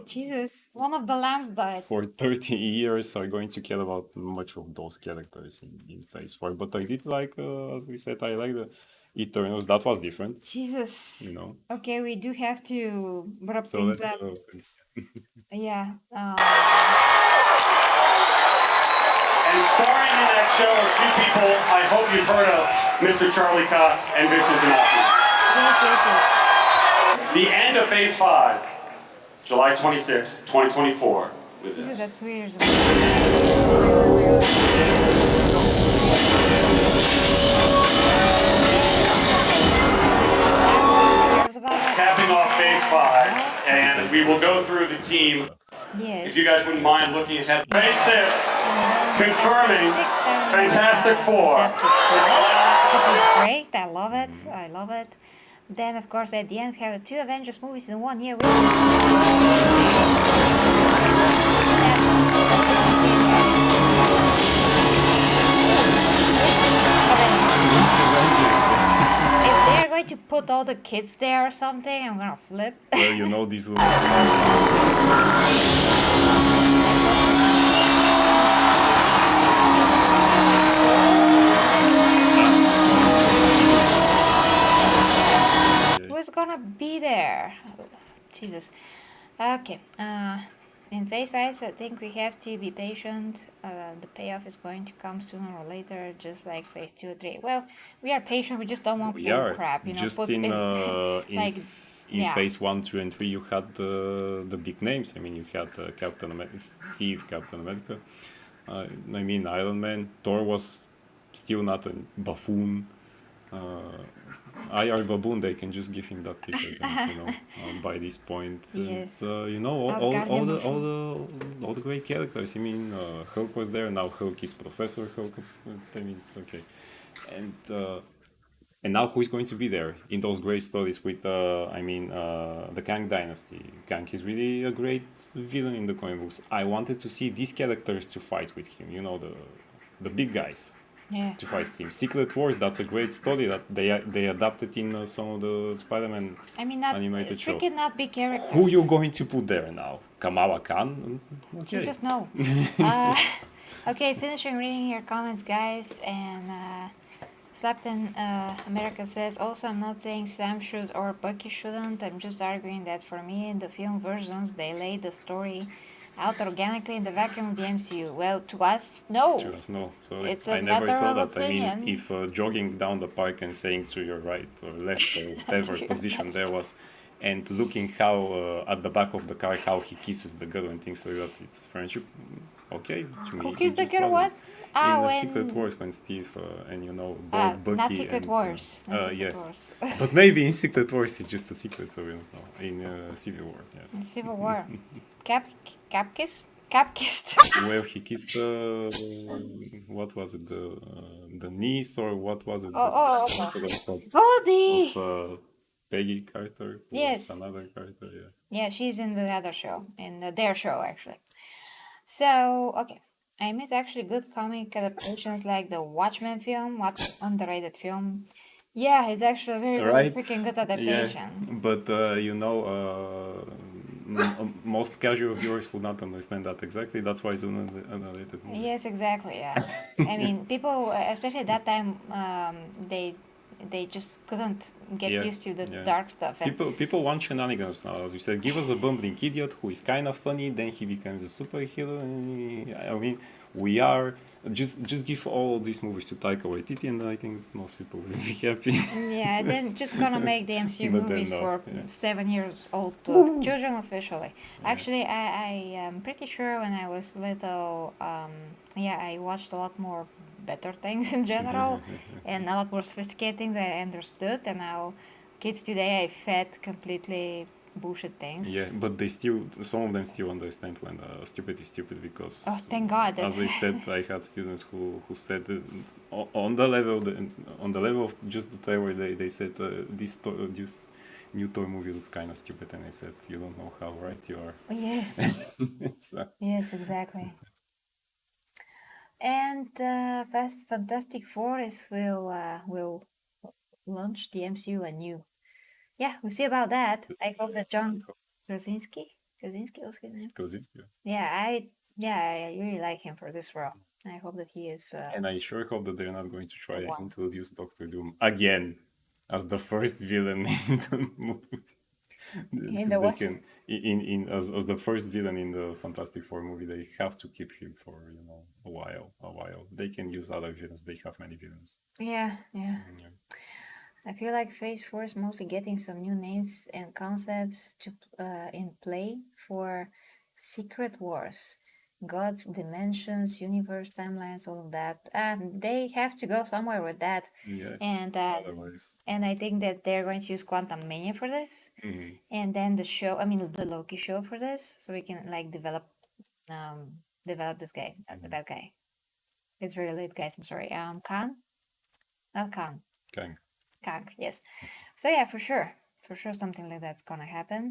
Jesus, one of the lambs died. for 30 years are going to care about much of those characters in Phase 4. But I did like, as we said, I like the Eternals. That was different, Jesus. Okay, we do have to wrap So things let's up. Yeah. And starring in that show are two people I hope you've heard of, Mr. Charlie Cox and Vincent D'Onofrio. Yes. The end of Phase 5, July 26, 2024. With Jesus, this. that's weird. Capping off Phase 5, and we will go through the team. Yes. If you guys wouldn't mind looking ahead. Phase 6, confirming Fantastic Four. Which is great. I love it. I love it. Then, of course, at the end, we have two Avengers movies in 1 year. If they're going to put all the kids there or something, I'm gonna flip. Well, these little Who's gonna be there? Jesus. Okay. In Phase 5, I think we have to be patient. The payoff is going to come sooner or later, just like Phase 2 or 3. Well, we are patient. We just don't want bull crap, just put in like, in Phase 1, 2, and 3, you had the big names. I mean, you had Captain America, Steve, Captain America. I mean, Iron Man. Thor was still not a buffoon. IR baboon, they can just give him that ticket, and, by this point, Yes. and, all the great characters. I mean, Hulk was there. Now Hulk is Professor Hulk. I mean, okay, and now who's going to be there in those great stories with, the Kang dynasty? Kang is really a great villain in the comic books. I wanted to see these characters to fight with him. The big guys. Yeah. To fight him. Secret Wars, that's a great story that they adapted in some of the Spider-Man animated show. Freaking not big characters. Who you going to put there now? Kamala Khan? Okay. Jesus, no. Okay, finishing reading your comments, guys, and Slapton America says, also, I'm not saying Sam should or Bucky shouldn't. I'm just arguing that for me, in the film versions, they laid the story out organically in the vacuum of the MCU. Well, to us, no. To us, no. So It's I a never matter saw of that. opinion. I mean, if jogging down the park and saying to your right or left or whatever position there was, and looking how at the back of the car how he kisses the girl and things like that, it's friendship. Okay, to me. Who kissed the just girl? wasn't. What? In When... Secret Wars, when Steve and both Bucky not Secret and, Wars. Not Secret yeah. Wars. But maybe in Secret Wars it's just a secret, so we don't know. In Civil War, yes. In Civil War. Cap kissed? Well, he kissed what was it, the niece, or what was it? Body! Of Peggy Carter. Yes. Another character, yes. Yeah, she's in the other show, their show actually. So, okay. I miss actually good comic adaptations like the Watchmen film, what underrated film. Yeah, it's actually a very freaking good adaptation. Yeah, but most casual viewers would not understand that exactly. That's why it's an unrelated movie. Yes, exactly. Yeah, I mean, people, especially at that time, they just couldn't get used to the dark stuff. And people want shenanigans now, as you said. Give us a bumbling idiot who is kind of funny, then he becomes a superhero. I mean, we are just give all these movies to Taika Waititi, and I think most people will be happy. Yeah, then just gonna make the MCU movies for 7 years old children officially. Yeah. Actually, I am pretty sure when I was little, I watched a lot more better things in general and a lot more sophisticated things I understood, and now kids today I fed completely bullshit things. Yeah, but some of them still understand when stupid is stupid, because Oh, thank God. as I said, I had students who said on the level of just the trailer, they said this new Thor movie looks kind of stupid, and I said, you don't know how right you are. Yes. So, Yes, exactly. And Fantastic Four will launch the MCU anew. Yeah, we'll see about that. I hope that John Krasinski was his name. Kozinski. Yeah, I really like him for this role. I hope that he is. And I sure hope that they're not going to try The one. and introduce Doctor Doom again as the first villain in the movie. In the what? As the first villain in the Fantastic Four movie, they have to keep him for a while. They can use other villains. They have many villains. Yeah. Yeah. I feel like Phase 4 is mostly getting some new names and concepts to in play for Secret Wars. Gods, dimensions, universe, timelines, all of that. They have to go somewhere with that. Yeah. And Otherwise. and I think that they're going to use Quantumania for this. Mhm. And then the Loki show for this, so we can like develop this guy, the bad guy. It's very late, guys. I'm sorry. Kang, not Kang. Kang. Yes. So yeah, for sure, something like that's gonna happen.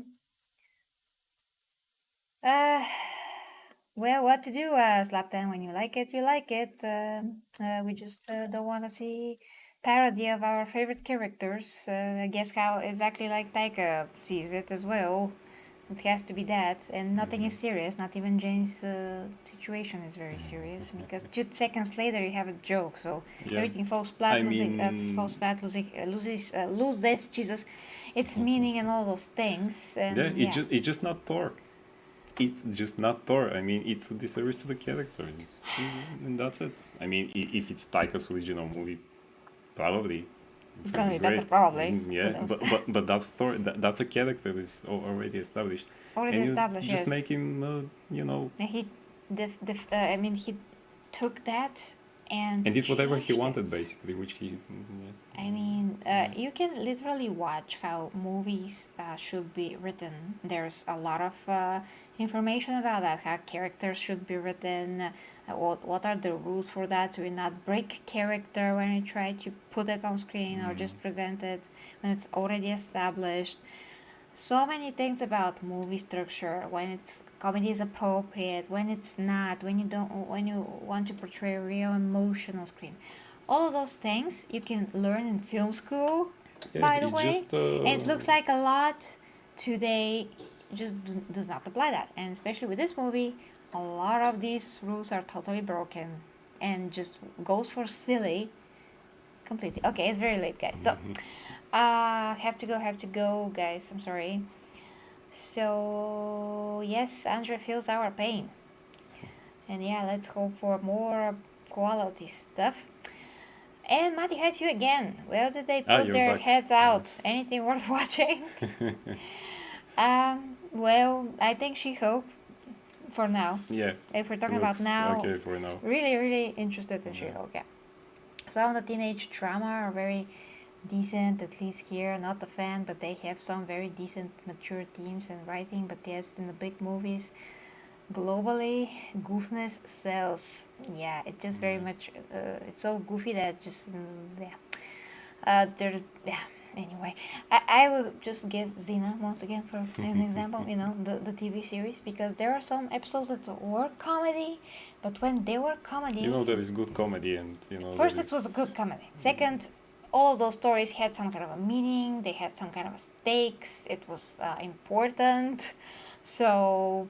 Well, what to do, Slaptan? When you like it, you like it. We just don't want to see parody of our favorite characters. I guess how exactly like Taika sees it as well. It has to be that, and nothing is serious. Not even Jane's situation is very serious, because 2 seconds later you have a joke. So Yeah. everything falls flat, I mean- loses Jesus, its meaning and all those things. And It's just not Thor. It's just not Thor. I mean, it's a disservice to the character. And that's it. I mean, if it's Taika's original movie, probably. It's gonna be great. better, probably. Yeah, but that's Thor. That's a character that's already established. Already And you established, just yes. make him, And he, he took that and did whatever he changed wanted, it. basically, which he. I mean, you can literally watch how movies should be written. There's a lot of information about that, how characters should be written, what are the rules for that, so you not break character when you try to put it on screen or just present it when it's already established. So many things about movie structure, when it's comedy is appropriate, when it's not, when you want to portray real emotion on screen. All of those things you can learn in film school, Yeah, by the it way. just, And it looks like a lot today just does not apply that. And especially with this movie, a lot of these rules are totally broken and just goes for silly completely. Okay, it's very late, guys. So have to go, guys. I'm sorry. So yes, Andrea feels our pain. And yeah, let's hope for more quality stuff. And Mati, hi to you again. Where did they put you're their back. heads out? Nice. Anything worth watching? Well, I think She-Hulk for now. Yeah. If we're talking about looks now, Okay for now. really, really interested in She-Hulk, yeah. Some of the teenage drama are very decent, at least here. Not a fan, but they have some very decent, mature themes and writing. But yes, in the big movies, globally, goofiness sells. Yeah, it just very much, it's so goofy that just, there's, anyway, I will just give Xena once again for an example, the TV series, because there are some episodes that were comedy, but when they were comedy... There is good comedy and, First, it was a good comedy. Second, all of those stories had some kind of a meaning, they had some kind of a stakes, it was important. So...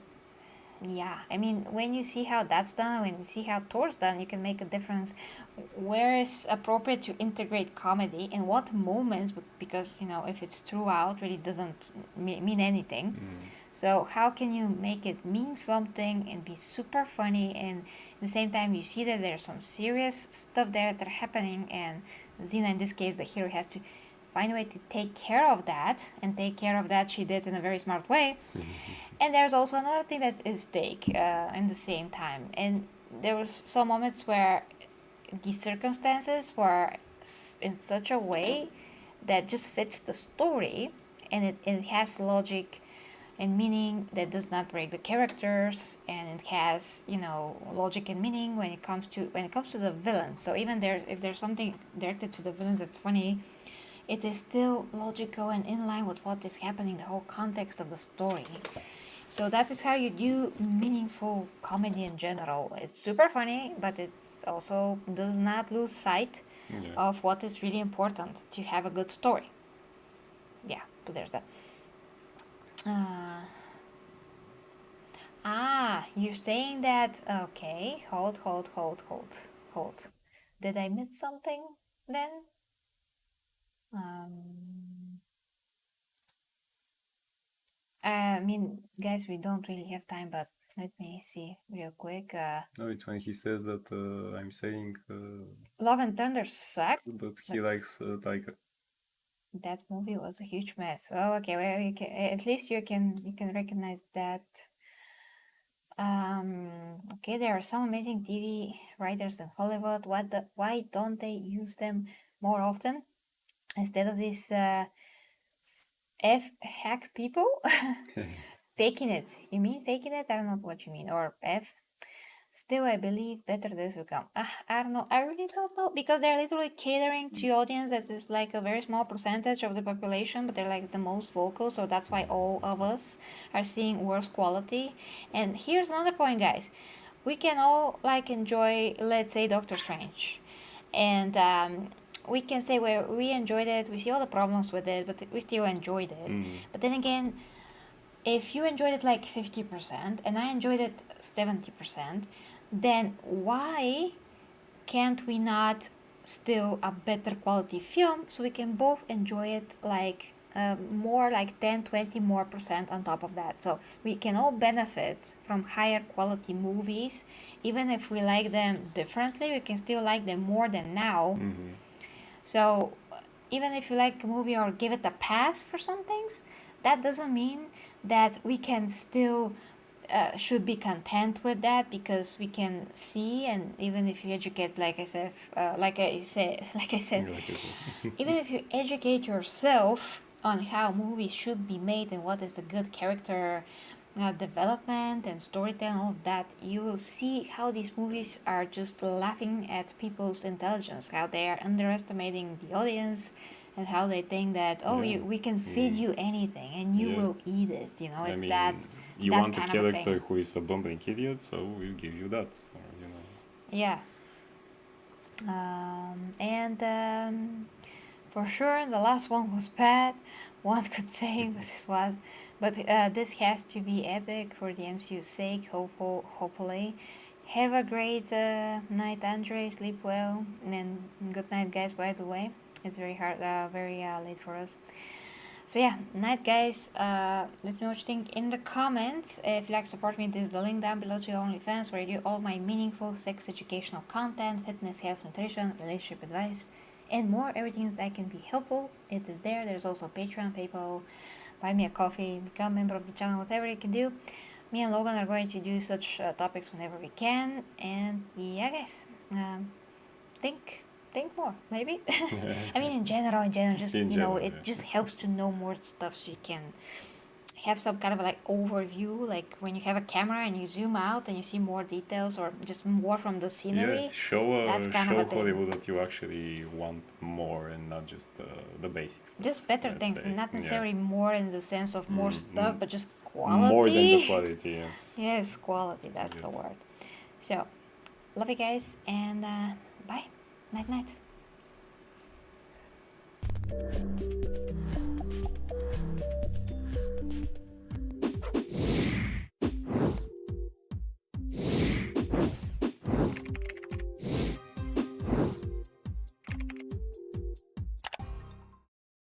yeah, I mean, when you see how that's done, when you see how Thor's done, you can make a difference. Where is appropriate to integrate comedy and what moments, because, if it's throughout, really doesn't mean anything. So how can you make it mean something and be super funny, and at the same time you see that there's some serious stuff there that are happening, and Xena, in this case, the hero, has to find a way to take care of that, and take care of that she did in a very smart way. And there's also another thing that's at stake in the same time. And there was some moments where the circumstances were in such a way that just fits the story, and it has logic and meaning that does not break the characters, and it has, you know, logic and meaning when it comes to the villains. So even there, if there's something directed to the villains that's funny, it is still logical and in line with what is happening, the whole context of the story. So that is how you do meaningful comedy in general. It's super funny, but it's also does not lose sight Yeah. of what is really important to have a good story. Yeah, so there's that. You're saying that. Okay, hold. Did I miss something then? I mean, guys, we don't really have time, but let me see real quick. No, it's when he says that I'm saying Love and Thunder sucked. that he likes Taika. That movie was a huge mess. Oh, okay. Well, you can, at least you can recognize that. Okay, there are some amazing TV writers in Hollywood. Why don't they use them more often instead of these F hack people faking it? You mean faking it? I don't know what you mean. Or F. Still, I believe better days will come. I don't know. I really don't know because they're literally catering to audience that is like a very small percentage of the population, but they're like the most vocal. So that's why all of us are seeing worse quality. And here's another point, guys. We can all like enjoy, let's say, Doctor Strange, and we can say well we enjoyed it. We see all the problems with it, but we still enjoyed it. But then again, if you enjoyed it like 50% and I enjoyed it 70%, then why can't we not still a better quality film so we can both enjoy it like more like 10-20 more percent on top of that? So we can all benefit from higher quality movies. Even if we like them differently, we can still like them more than now. So even if you like a movie or give it a pass for some things, that doesn't mean that we can still should be content with that, because we can see, and even if you educate, like I said, even if you educate yourself on how movies should be made and what is a good character development and storytelling, all of that, you will see how these movies are just laughing at people's intelligence, how they are underestimating the audience, and how they think that we can feed you anything and you will eat it. You know, it's you that want a kind of a character thing. who is a bumbling idiot, so we'll give you that. So, Yeah. For sure, the last one was bad. One could say but this has to be epic for the MCU's sake. Hopefully, have a great night, Andre. Sleep well, and good night, guys. By the way, it's very hard, very late for us. So yeah, night, guys. Let me know what you think in the comments. If you like to support me, this is the link down below to OnlyFans, where I do all my meaningful sex educational content, fitness, health, nutrition, relationship advice, and more. Everything that I can be helpful, it is there. There's also Patreon, PayPal, buy me a coffee, become a member of the channel, whatever you can do. Me and Logan are going to do such topics whenever we can. And yeah, guys, think more, maybe. I mean, in general, just it just helps to know more stuff, so you can have some kind of like overview, like when you have a camera and you zoom out and you see more details or just more from the scenery. Yeah, show That's kind of a thing. Hollywood that you actually want more and not just the basics. Just better let's things, say. not necessarily more in the sense of more stuff, but just quality. More than the quality, yes. Yes, quality, that's the word. So, love you guys, and bye. Night, night.